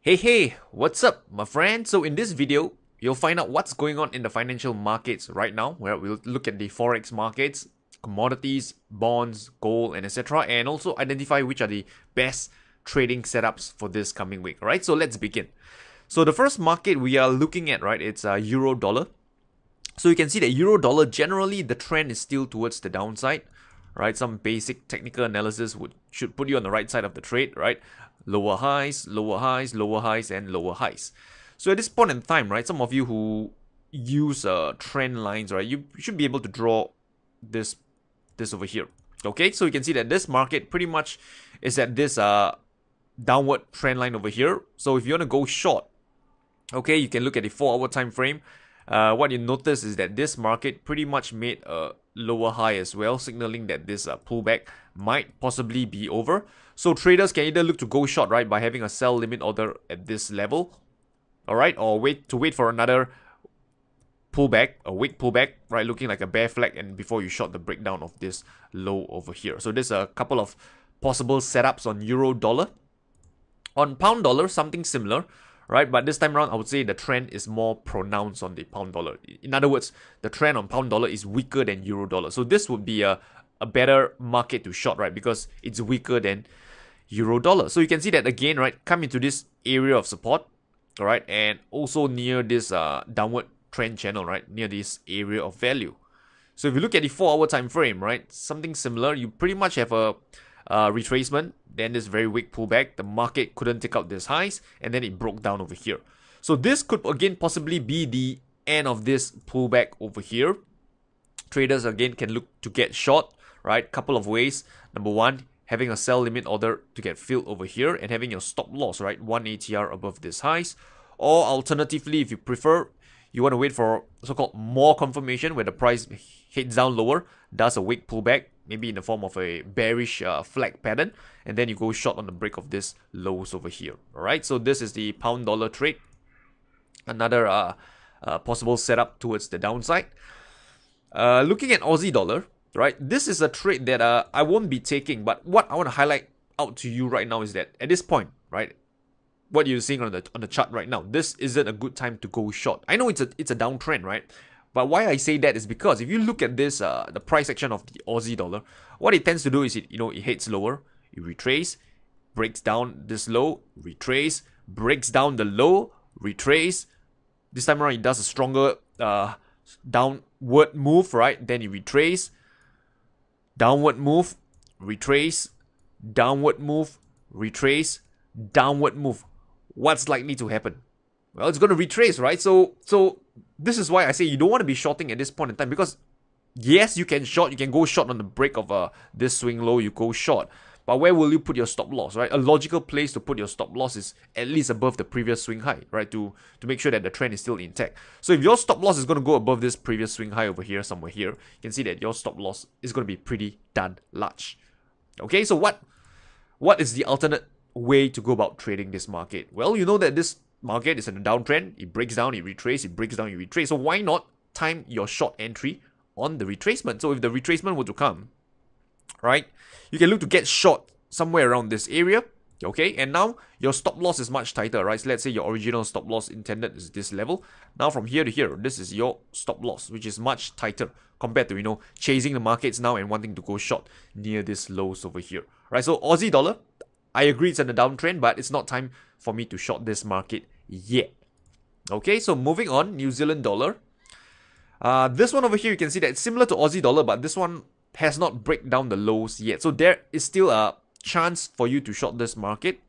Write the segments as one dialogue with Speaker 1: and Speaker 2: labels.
Speaker 1: Hey, what's up, my friend? So in this video, you'll find out what's going on in the financial markets right now, where we'll look at the forex markets, commodities, bonds, gold, and etc. And also identify which are the best trading setups for this coming week. Alright, so let's begin. So the first market we are looking at, right, it's euro dollar. So you can see that euro dollar, generally the trend is still towards the downside, right? Some basic technical analysis should put you on the right side of the trade, right? Lower highs, lower highs, lower highs, and lower highs. So at this point in time, right, some of you who use trend lines, right, you should be able to draw this over here. Okay, so you can see that this market pretty much is at this downward trend line over here. So if you want to go short, okay, you can look at the 4-hour time frame. What you notice is that this market pretty much made a lower high as well, signaling that this pullback might possibly be over. So traders can either look to go short, right, by having a sell limit order at this level, all right, or wait for another pullback, a weak pullback, right, looking like a bear flag, and before you short the breakdown of this low over here. So there's a couple of possible setups on euro dollar. On pound dollar, something similar, right? But this time around, I would say the trend is more pronounced on the pound dollar. In other words, the trend on pound dollar is weaker than euro dollar. So this would be a better market to short, right? Because it's weaker than euro dollar. So you can see that again, right? Come into this area of support, all right? And also near this downward trend channel, right? Near this area of value. So if you look at the 4-hour time frame, right? Something similar. You pretty much have a retracement, then this very weak pullback. The market couldn't take out this highs, and then it broke down over here. So this could again possibly be the end of this pullback over here. Traders again can look to get short, right? Couple of ways. Number one, having a sell limit order to get filled over here and having your stop loss, right? 1 ATR above this highs. Or alternatively, if you prefer, you want to wait for so-called more confirmation where the price heads down lower, does a weak pullback, maybe in the form of a bearish flag pattern, and then you go short on the break of this lows over here. All right, so this is the pound dollar trade. Another possible setup towards the downside. Looking at Aussie dollar, right? This is a trade that I won't be taking, but what I want to highlight out to you right now is that at this point, right, what you're seeing on the chart right now, this isn't a good time to go short. I know it's a downtrend, right? But why I say that is because if you look at this, the price action of the Aussie dollar, what it tends to do is it heads lower, it retrace, breaks down this low, retrace, breaks down the low, retrace. This time around, it does a stronger downward move, right? Then it retrace, downward move, retrace, downward move, retrace, downward move. What's likely to happen? Well, it's going to retrace, right? So this is why I say you don't want to be shorting at this point in time, because yes, you can short, you can go short on the break of this swing low, you go short. But where will you put your stop loss, right? A logical place to put your stop loss is at least above the previous swing high, right? To make sure that the trend is still intact. So if your stop loss is going to go above this previous swing high over here, somewhere here, you can see that your stop loss is going to be pretty darn large. Okay, so what is the alternate way to go about trading this market? Well, you know that this market is in a downtrend. It breaks down, it retraces, it breaks down, it retraces. So why not time your short entry on the retracement? So if the retracement were to come, right, you can look to get short somewhere around this area. Okay, and now your stop loss is much tighter, right? So let's say your original stop loss intended is this level. Now from here to here, this is your stop loss, which is much tighter compared to, chasing the markets now and wanting to go short near this lows over here, right? So Aussie dollar, I agree it's in a downtrend, but it's not time for me to short this market yet. Okay, so moving on, New Zealand dollar. This one over here, you can see that it's similar to Aussie dollar, but this one has not break down the lows yet. So there is still a chance for you to short this market.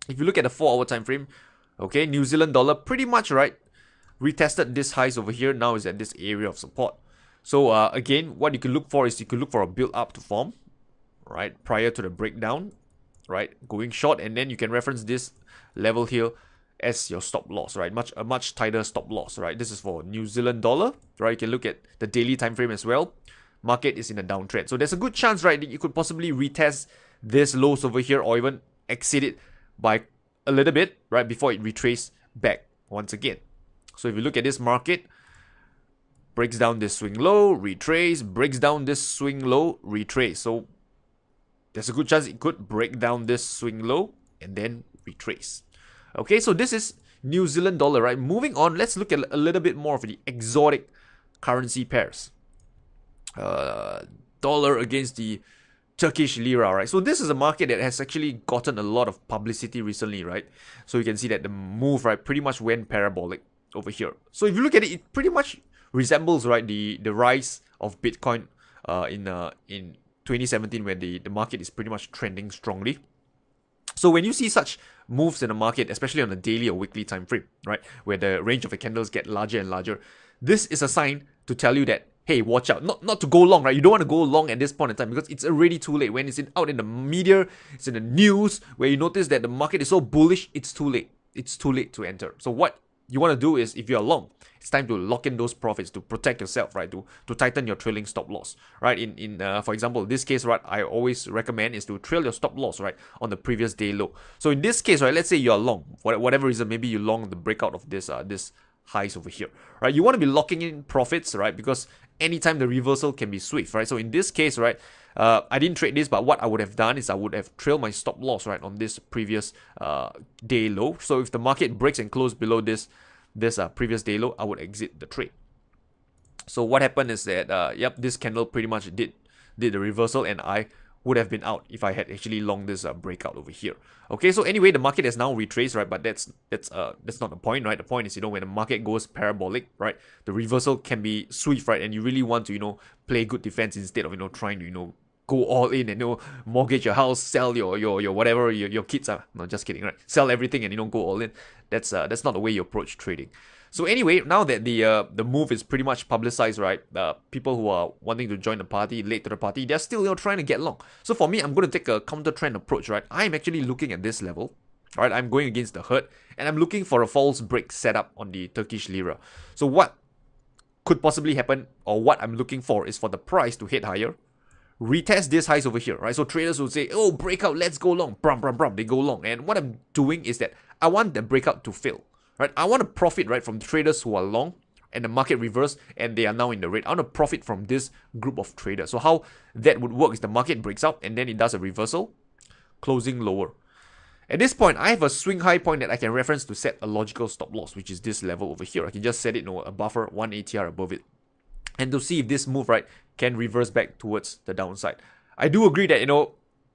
Speaker 1: If you look at the 4-hour time frame, okay, New Zealand dollar pretty much, right, retested this highs over here, now is at this area of support. So again, what you can look for is you could look for a build up to form, right, prior to the breakdown, right, going short, and then you can reference this level here as your stop loss, right? A much tighter stop loss, right? This is for New Zealand dollar, right? You can look at the daily time frame as well. Market is in a downtrend, so there's a good chance, right, that you could possibly retest this lows over here or even exceed it by a little bit, right, before it retraces back once again. So if you look at this market, breaks down this swing low, retrace, breaks down this swing low, retrace. So there's a good chance it could break down this swing low and then retrace. Okay, so this is New Zealand dollar, right? Moving on, let's look at a little bit more of the exotic currency pairs. Dollar against the Turkish Lira, right? So this is a market that has actually gotten a lot of publicity recently, right? So you can see that the move, right, pretty much went parabolic over here. So if you look at it, it pretty much resembles, right, the rise of Bitcoin in 2017, when the market is pretty much trending strongly. So when you see such moves in the market, especially on a daily or weekly time frame, right, where the range of the candles get larger and larger, this is a sign to tell you that, hey, watch out, not to go long, right? You don't want to go long at this point in time because it's already too late. When it's out in the media, it's in the news, where you notice that the market is so bullish, it's too late. It's too late to enter. So what you want to do is, if you're long, it's time to lock in those profits to protect yourself, right? To tighten your trailing stop loss, right? For example, this case, right, I always recommend is to trail your stop loss, right, on the previous day low. So in this case, right, let's say you're long, for whatever reason, maybe you long the breakout of this highs over here, right? You want to be locking in profits, right? Because anytime the reversal can be swift, right? So in this case, right, I didn't trade this, but what I would have done is I would have trailed my stop loss, right, on this previous day low. So if the market breaks and closes below this previous day low, I would exit the trade. So what happened is that, yep, this candle pretty much did the reversal, and I would have been out if I had actually long this breakout over here. Okay, so anyway, the market has now retraced, right? But that's not the point, right? The point is, when the market goes parabolic, right, the reversal can be swift, right? And you really want to, play good defense instead of, trying to, go all in and, mortgage your house, sell your whatever your kids are. No, just kidding, right? Sell everything and go all in. That's not the way you approach trading. So anyway, now that the move is pretty much publicized, right? People who are wanting to join the party, late to the party, they're still trying to get long. So for me, I'm going to take a counter trend approach, right? I'm actually looking at this level, right? I'm going against the herd, and I'm looking for a false break setup on the Turkish Lira. So what could possibly happen, or what I'm looking for, is for the price to head higher, retest this highs over here, right? So traders will say, oh, breakout, let's go long, brum, brum, brum, they go long. And what I'm doing is that I want the breakout to fail. Right, I want to profit, right, from traders who are long and the market reversed and they are now in the red. I want to profit from this group of traders. So how that would work is the market breaks out and then it does a reversal, closing lower. At this point, I have a swing high point that I can reference to set a logical stop loss, which is this level over here. I can just set it, a buffer, 1 ATR above it, and to see if this move, right, can reverse back towards the downside. I do agree that,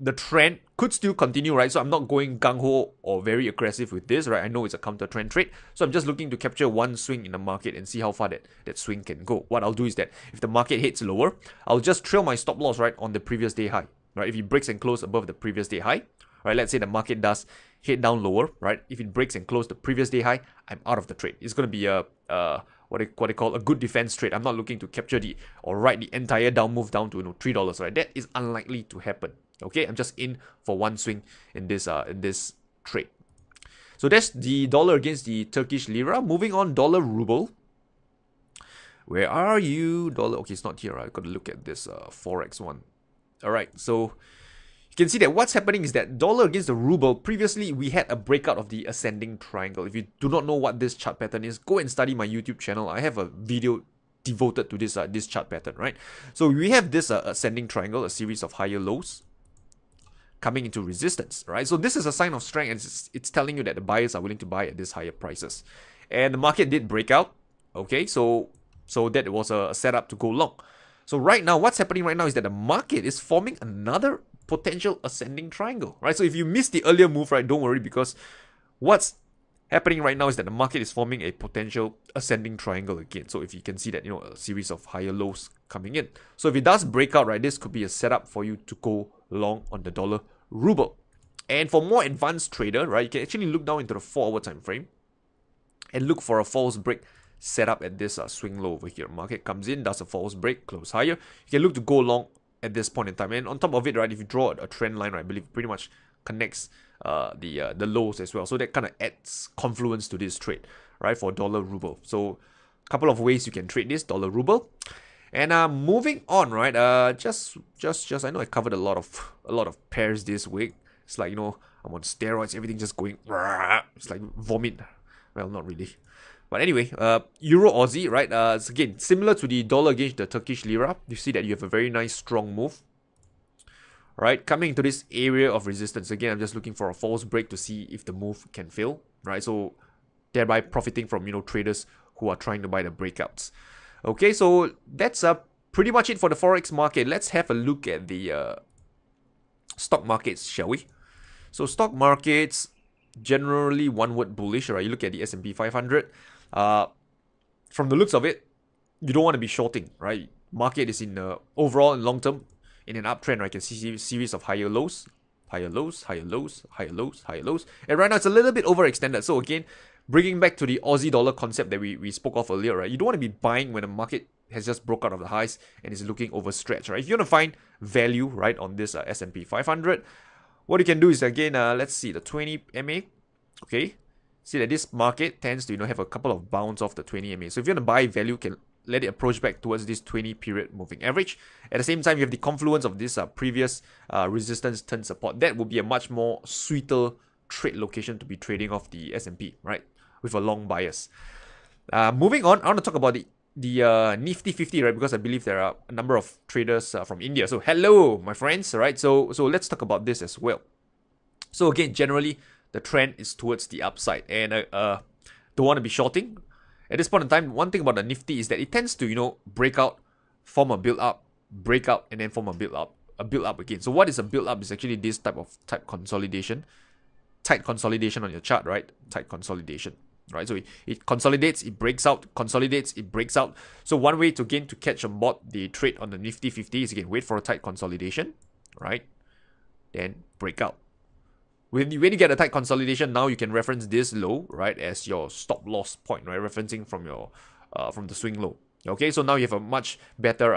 Speaker 1: the trend could still continue, right? So I'm not going gung-ho or very aggressive with this, right? I know it's a counter trend trade. So I'm just looking to capture one swing in the market and see how far that swing can go. What I'll do is that if the market hits lower, I'll just trail my stop loss, right, on the previous day high, right? If it breaks and closes above the previous day high, right? Let's say the market does head down lower, right? If it breaks and closes the previous day high, I'm out of the trade. It's going to be what they call a good defense trade. I'm not looking to capture or ride the entire down move down to $3, right? That is unlikely to happen. Okay, I'm just in for one swing in this trade. So that's the dollar against the Turkish Lira. Moving on, dollar ruble. Where are you? Dollar. Okay, it's not here. I've got to look at this forex one. All right, so you can see that what's happening is that dollar against the ruble. Previously, we had a breakout of the ascending triangle. If you do not know what this chart pattern is, go and study my YouTube channel. I have a video devoted to this chart pattern, right? So we have this ascending triangle, a series of higher lows coming into resistance, right? So this is a sign of strength, and it's telling you that the buyers are willing to buy at these higher prices. And the market did break out, okay? So that was a setup to go long. So right now, what's happening right now is that the market is forming another potential ascending triangle, right? So if you missed the earlier move, right, don't worry, because what's happening right now is that the market is forming a potential ascending triangle again. So if you can see that, a series of higher lows coming in. So if it does break out, right, this could be a setup for you to go long on the dollar ruble. And for more advanced trader, right, you can actually look down into the 4-hour time frame and look for a false break set up at this swing low over here. Market comes in, does a false break, close higher. You can look to go long at this point in time. And on top of it, right, if you draw a trend line, right, I believe it pretty much connects the lows as well. So that kind of adds confluence to this trade, right, for dollar ruble. So a couple of ways you can trade this dollar ruble. And moving on, right? Just I know I covered a lot of pairs this week. It's like, I'm on steroids, everything just going. It's like vomit. Well, not really. But anyway, Euro Aussie, right? It's again similar to the dollar against the Turkish Lira. You see that you have a very nice strong move, right? Coming into this area of resistance. Again, I'm just looking for a false break to see if the move can fail, right? So thereby profiting from, traders who are trying to buy the breakouts. Okay, so that's pretty much it for the Forex market. Let's have a look at the stock markets, shall we? So stock markets, generally one word bullish, right? You look at the S&P 500. From the looks of it, you don't want to be shorting, right? Market is in overall and long term in an uptrend, right? You can see a series of higher lows, higher lows, higher lows, higher lows, higher lows. And right now it's a little bit overextended. So again, bringing back to the Aussie dollar concept that we spoke of earlier, right? You don't want to be buying when the market has just broke out of the highs and is looking overstretched, right? If you want to find value, right, on this S&P 500, what you can do is, again, let's see, the 20 MA, okay? See that this market tends to, have a couple of bounds off the 20 MA. So if you want to buy value, you can let it approach back towards this 20 period moving average. At the same time, you have the confluence of this previous resistance turn support. That will be a much more sweeter trade location to be trading off the S&P, right? With a long bias. Moving on, I want to talk about the Nifty 50, right? Because I believe there are a number of traders from India. So hello, my friends, right? So let's talk about this as well. So again, generally, the trend is towards the upside, and don't want to be shorting. At this point in time, one thing about the Nifty is that it tends to, break out, form a build up, break out, and then form a build up again. So what is a build up is actually this type consolidation, tight consolidation on your chart, right? Tight consolidation, right? So it consolidates, it breaks out, consolidates, it breaks out. So one way to catch on board the trade on the Nifty 50 is, again, wait for a tight consolidation, right? Then break out. When you get a tight consolidation, now you can reference this low, right, as your stop loss point, right, referencing from your from the swing low. Okay, so now you have a much better,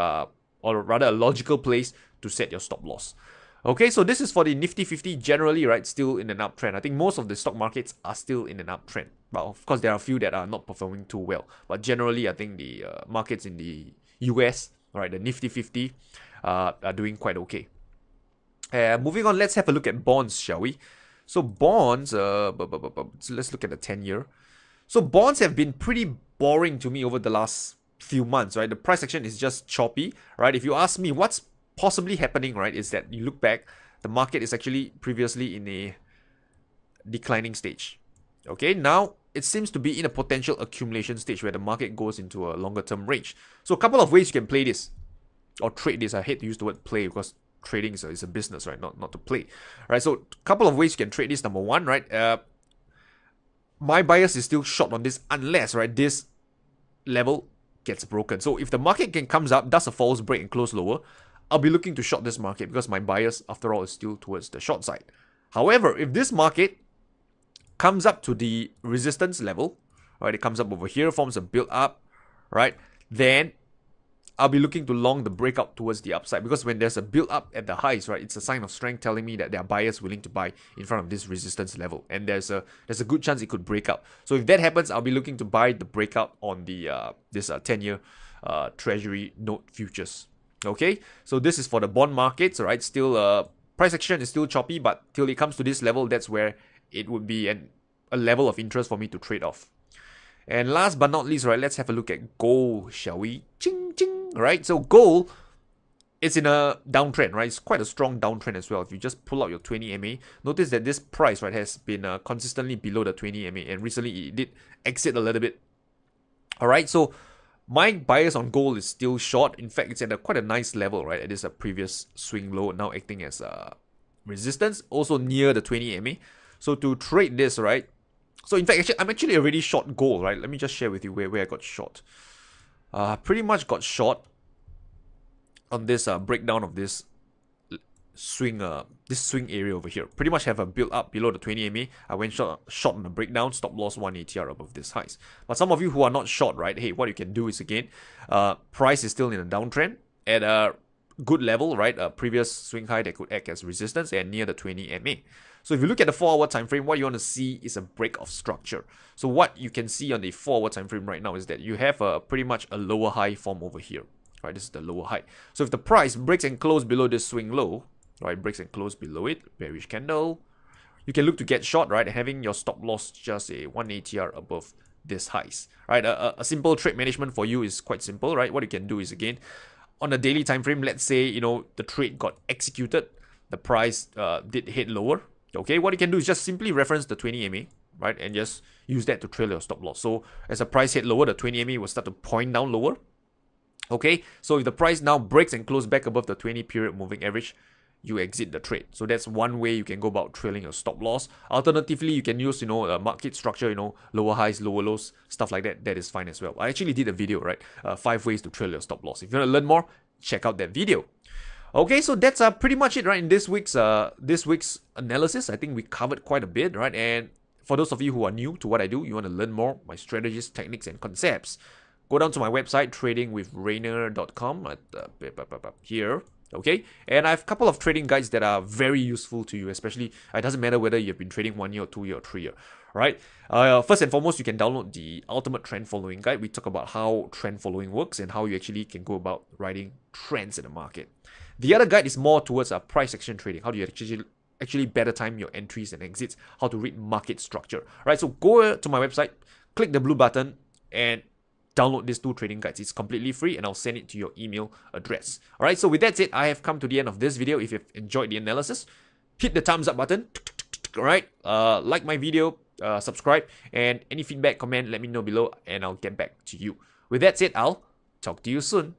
Speaker 1: or rather a logical place to set your stop loss. Okay, so this is for the Nifty 50 generally, right, still in an uptrend. I think most of the stock markets are still in an uptrend. But of course, there are a few that are not performing too well. But generally, I think the markets in the US, right, the Nifty 50, are doing quite okay. Moving on, let's have a look at bonds, shall we? So bonds, so let's look at the 10-year. So bonds have been pretty boring to me over the last few months, right? The price action is just choppy, right? If you ask me what's possibly happening, right, is that you look back, the market is actually previously in a declining stage. Okay, now it seems to be in a potential accumulation stage where the market goes into a longer term range. So a couple of ways you can play this or trade this. I hate to use the word play because trading is a business, right? Not to play, right? So a couple of ways you can trade this. Number one, right? My bias is still short on this unless, right, this level gets broken. So if the market comes up, does a false break and close lower, I'll be looking to short this market because my bias, after all, is still towards the short side. However, if this market comes up to the resistance level, right, it comes up over here, forms a build up, right, then I'll be looking to long the breakout towards the upside, because when there's a build up at the highs, right, it's a sign of strength telling me that there are buyers willing to buy in front of this resistance level, and there's a good chance it could break out. So if that happens, I'll be looking to buy the breakout on the this 10-year Treasury note futures. Okay, so this is for the bond markets, right? Still, price action is still choppy, but till it comes to this level, that's where it would be a level of interest for me to trade off. And last but not least, right, let's have a look at gold, shall we? Ching, ching, right? So gold, it's in a downtrend, right? It's quite a strong downtrend as well. If you just pull out your 20 MA, notice that this price, right, has been consistently below the 20 MA, and recently it did exit a little bit. All right, so my bias on gold is still short. In fact, it's at quite a nice level, right? It is a previous swing low, now acting as resistance, also near the 20 MA. So to trade this, right? So in fact, I'm actually already short gold, right? Let me just share with you where I got short. Pretty much got short on this breakdown of this swing area over here. Pretty much have a build up below the 20 MA. I went short on the breakdown, stop loss 1 ATR above this highs. But some of you who are not short, right? Hey, what you can do is, again, price is still in a downtrend at a good level, right? A previous swing high that could act as resistance and near the 20 MA. So if you look at the 4-hour time frame, what you want to see is a break of structure. So what you can see on the 4-hour time frame right now is that you have pretty much a lower high form over here. Right, this is the lower high. So if the price breaks and close below this swing low, right, breaks and close below it, bearish candle, you can look to get short, right, having your stop loss just a 1 ATR above this highs. Right, a simple trade management for you is quite simple, right? What you can do is, again, on a daily time frame, let's say, the trade got executed, the price did hit lower, okay, what you can do is just simply reference the 20 MA, right, and just use that to trail your stop loss. So as the price hit lower, the 20 MA will start to point down lower. Okay, so if the price now breaks and closes back above the 20 period moving average, you exit the trade. So that's one way you can go about trailing your stop loss. Alternatively, you can use, market structure, lower highs, lower lows, stuff like that. That is fine as well. I actually did a video, right? 5 ways to trail your stop loss. If you want to learn more, check out that video. Okay, so that's pretty much it, right? In this week's analysis, I think we covered quite a bit, right? And for those of you who are new to what I do, you want to learn more, my strategies, techniques, and concepts, go down to my website, tradingwithrayner.com here. Okay, and I have a couple of trading guides that are very useful to you, especially it doesn't matter whether you've been trading 1 year or 2 year or 3 year, right? First and foremost, you can download the Ultimate Trend Following Guide. We talk about how trend following works and how you actually can go about riding trends in the market. The other guide is more towards price action trading. How do you actually better time your entries and exits? How to read market structure, right? So go to my website, click the blue button, and download these 2 trading guides. It's completely free and I'll send it to your email address. Alright, so with that said, I have come to the end of this video. If you've enjoyed the analysis, hit the thumbs up button. Alright, like my video, subscribe, and any feedback, comment, let me know below and I'll get back to you. With that said, I'll talk to you soon.